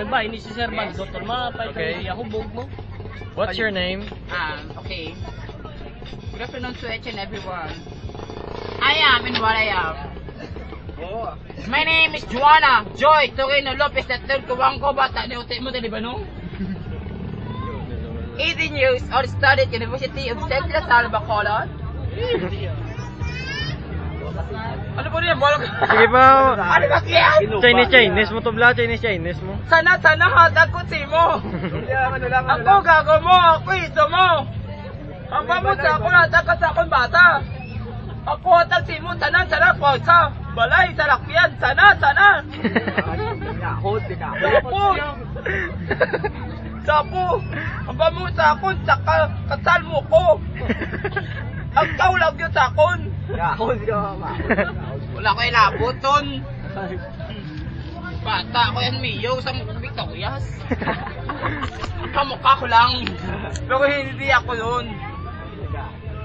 nagbahay ni si Sir Magdotol, mapay Okay. siya, hubog mo. What's your name? Okay. Good afternoon to each and everyone. I am in what I am. My name is Juana Joy Torino Lopez at third kuwang ko bata ni Ote mo dali ba no? 18 years old, studied University of Central Salva Colon. Ano po niya? Sige pa. Ano ba kaya? Chinese mo to bla, Chinese mo. Sana hatag ko si mo. Ako gago mo, ako ito mo. Ang pamusa ako hatag ka sa akong bata. Ako hatag si mo, sana po sa balay, sa lakyan, sana. Sapo, ang pamusa ako, sa kasal mo ko. Ang kaulag yun sa akon. Wala ko ilabuton. Bata ako yan, Mio, sa Victorias. Kamukha ko lang. Pero hindi ako yun.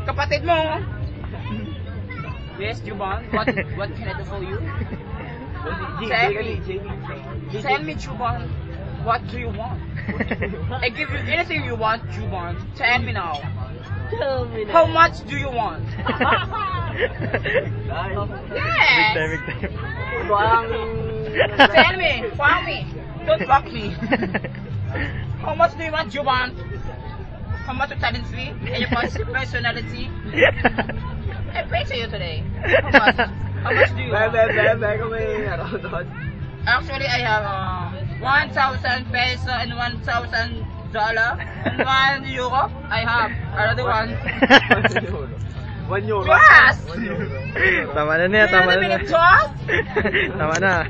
Kapatid mo. Yes, Juban. What can I do for you? Tell me, Juban. What do you want? I give you anything you want, Juban. Tell me now. How much do you want? Yes. Big time. Tell me. Fuck me. Don't fuck me. How much do you want, Juban? How much of talent fee and your personality? I pay to you today. How much do you want? Actually, I have 1,000 peso and $1,000 and €1. I have another one. €1. Tama na niya, tama na. Trust? Tama na.